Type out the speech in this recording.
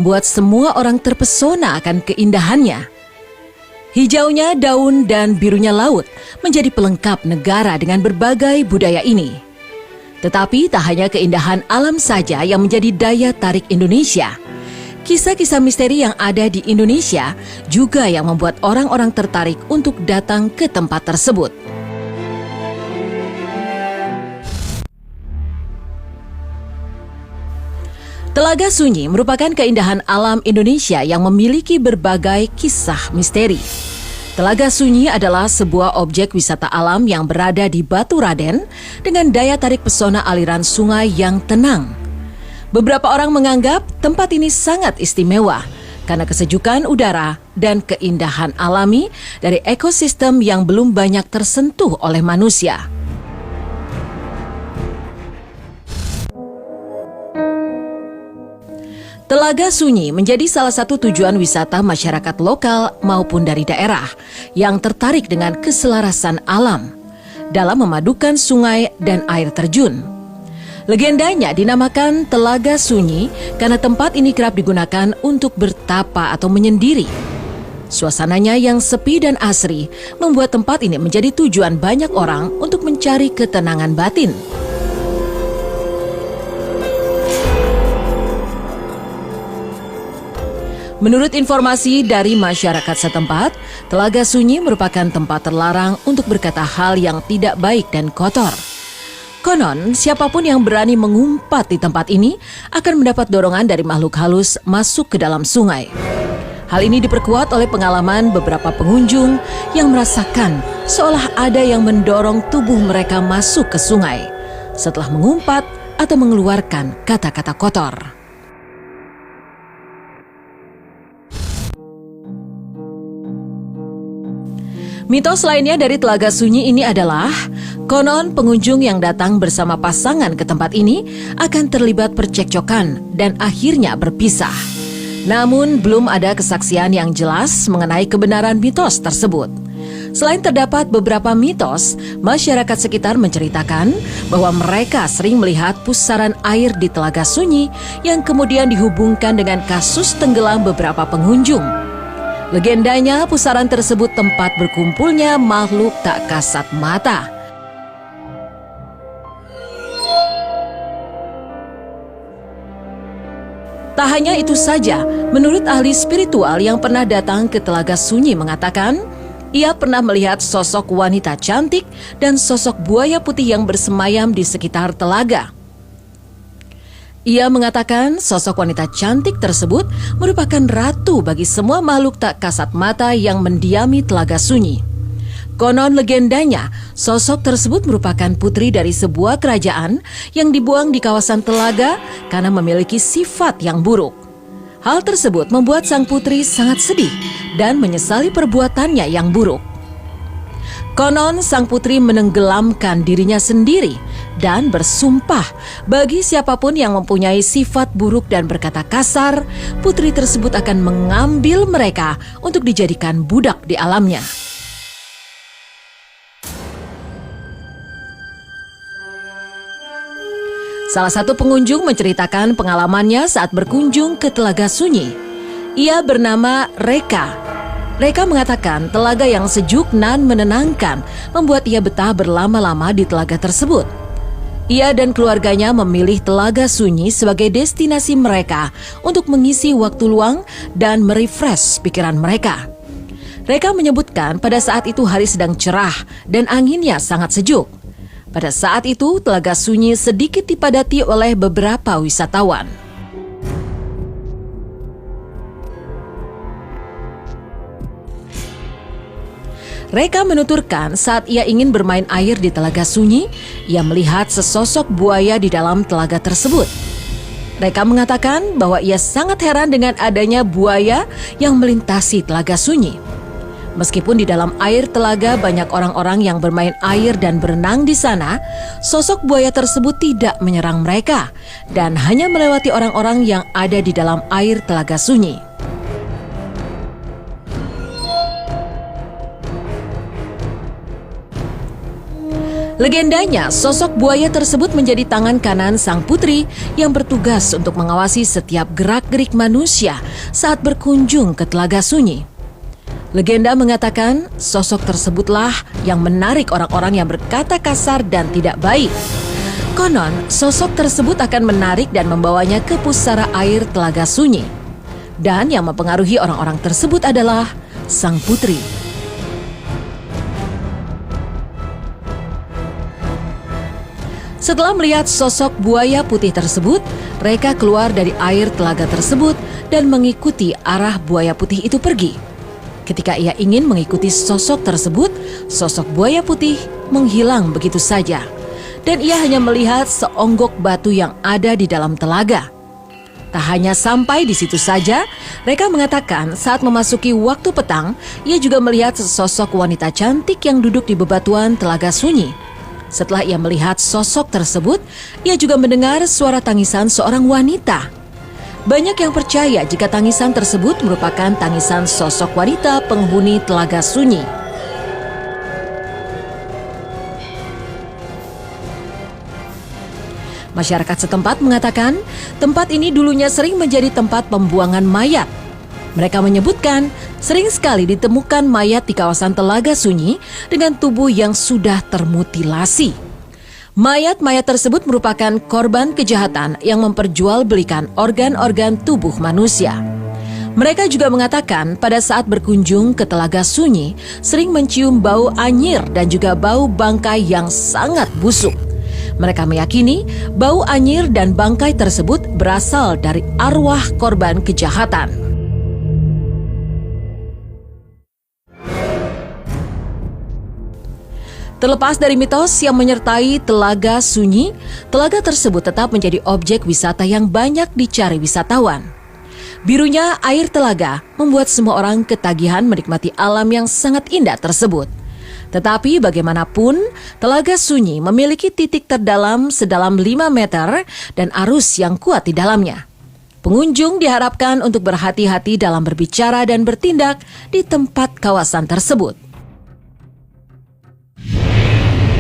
membuat semua orang terpesona akan keindahannya. Hijaunya daun dan birunya laut menjadi pelengkap negara dengan berbagai budaya ini. Tetapi tak hanya keindahan alam saja yang menjadi daya tarik Indonesia. Kisah-kisah misteri yang ada di Indonesia juga yang membuat orang-orang tertarik untuk datang ke tempat tersebut. Telaga Sunyi merupakan keindahan alam Indonesia yang memiliki berbagai kisah misteri. Telaga Sunyi adalah sebuah objek wisata alam yang berada di Batu Raden dengan daya tarik pesona aliran sungai yang tenang. Beberapa orang menganggap tempat ini sangat istimewa karena kesejukan udara dan keindahan alami dari ekosistem yang belum banyak tersentuh oleh manusia. Telaga Sunyi menjadi salah satu tujuan wisata masyarakat lokal maupun dari daerah yang tertarik dengan keselarasan alam dalam memadukan sungai dan air terjun. Legendanya dinamakan Telaga Sunyi karena tempat ini kerap digunakan untuk bertapa atau menyendiri. Suasananya yang sepi dan asri membuat tempat ini menjadi tujuan banyak orang untuk mencari ketenangan batin. Menurut informasi dari masyarakat setempat, Telaga Sunyi merupakan tempat terlarang untuk berkata hal yang tidak baik dan kotor. Konon, siapapun yang berani mengumpat di tempat ini akan mendapat dorongan dari makhluk halus masuk ke dalam sungai. Hal ini diperkuat oleh pengalaman beberapa pengunjung yang merasakan seolah ada yang mendorong tubuh mereka masuk ke sungai setelah mengumpat atau mengeluarkan kata-kata kotor. Mitos lainnya dari Telaga Sunyi ini adalah konon pengunjung yang datang bersama pasangan ke tempat ini akan terlibat percekcokan dan akhirnya berpisah. Namun belum ada kesaksian yang jelas mengenai kebenaran mitos tersebut. Selain terdapat beberapa mitos, masyarakat sekitar menceritakan bahwa mereka sering melihat pusaran air di Telaga Sunyi yang kemudian dihubungkan dengan kasus tenggelam beberapa pengunjung. Legendanya pusaran tersebut tempat berkumpulnya makhluk tak kasat mata. Tak hanya itu saja, menurut ahli spiritual yang pernah datang ke Telaga Sunyi mengatakan, ia pernah melihat sosok wanita cantik dan sosok buaya putih yang bersemayam di sekitar telaga. Ia mengatakan sosok wanita cantik tersebut merupakan ratu bagi semua makhluk tak kasat mata yang mendiami Telaga Sunyi. Konon legendanya, sosok tersebut merupakan putri dari sebuah kerajaan yang dibuang di kawasan telaga karena memiliki sifat yang buruk. Hal tersebut membuat sang putri sangat sedih dan menyesali perbuatannya yang buruk. Konon sang putri menenggelamkan dirinya sendiri dan bersumpah bagi siapapun yang mempunyai sifat buruk dan berkata kasar, putri tersebut akan mengambil mereka untuk dijadikan budak di alamnya. Salah satu pengunjung menceritakan pengalamannya saat berkunjung ke Telaga Sunyi. Ia bernama Reka. Reka mengatakan telaga yang sejuk dan menenangkan membuat ia betah berlama-lama di telaga tersebut. Ia dan keluarganya memilih Telaga Sunyi sebagai destinasi mereka untuk mengisi waktu luang dan merefresh pikiran mereka. Reka menyebutkan pada saat itu hari sedang cerah dan anginnya sangat sejuk. Pada saat itu Telaga Sunyi sedikit dipadati oleh beberapa wisatawan. Reka menuturkan saat ia ingin bermain air di Telaga Sunyi, ia melihat sesosok buaya di dalam telaga tersebut. Reka mengatakan bahwa ia sangat heran dengan adanya buaya yang melintasi Telaga Sunyi. Meskipun di dalam air telaga banyak orang-orang yang bermain air dan berenang di sana, sosok buaya tersebut tidak menyerang mereka dan hanya melewati orang-orang yang ada di dalam air Telaga Sunyi. Legendanya, sosok buaya tersebut menjadi tangan kanan sang putri yang bertugas untuk mengawasi setiap gerak-gerik manusia saat berkunjung ke Telaga Sunyi. Legenda mengatakan sosok tersebutlah yang menarik orang-orang yang berkata kasar dan tidak baik. Konon, sosok tersebut akan menarik dan membawanya ke pusara air Telaga Sunyi. Dan yang mempengaruhi orang-orang tersebut adalah sang putri. Setelah melihat sosok buaya putih tersebut, mereka keluar dari air telaga tersebut dan mengikuti arah buaya putih itu pergi. Ketika ia ingin mengikuti sosok tersebut, sosok buaya putih menghilang begitu saja. Dan ia hanya melihat seonggok batu yang ada di dalam telaga. Tak hanya sampai di situ saja, mereka mengatakan saat memasuki waktu petang, ia juga melihat sesosok wanita cantik yang duduk di bebatuan Telaga Sunyi. Setelah ia melihat sosok tersebut, ia juga mendengar suara tangisan seorang wanita. Banyak yang percaya jika tangisan tersebut merupakan tangisan sosok wanita penghuni Telaga Sunyi. Masyarakat setempat mengatakan tempat ini dulunya sering menjadi tempat pembuangan mayat. Mereka menyebutkan sering sekali ditemukan mayat di kawasan Telaga Sunyi dengan tubuh yang sudah termutilasi. Mayat-mayat tersebut merupakan korban kejahatan yang memperjualbelikan organ-organ tubuh manusia. Mereka juga mengatakan pada saat berkunjung ke Telaga Sunyi sering mencium bau anyir dan juga bau bangkai yang sangat busuk. Mereka meyakini bau anyir dan bangkai tersebut berasal dari arwah korban kejahatan. Terlepas dari mitos yang menyertai Telaga Sunyi, telaga tersebut tetap menjadi objek wisata yang banyak dicari wisatawan. Birunya air telaga membuat semua orang ketagihan menikmati alam yang sangat indah tersebut. Tetapi bagaimanapun, Telaga Sunyi memiliki titik terdalam sedalam 5 meter dan arus yang kuat di dalamnya. Pengunjung diharapkan untuk berhati-hati dalam berbicara dan bertindak di tempat kawasan tersebut.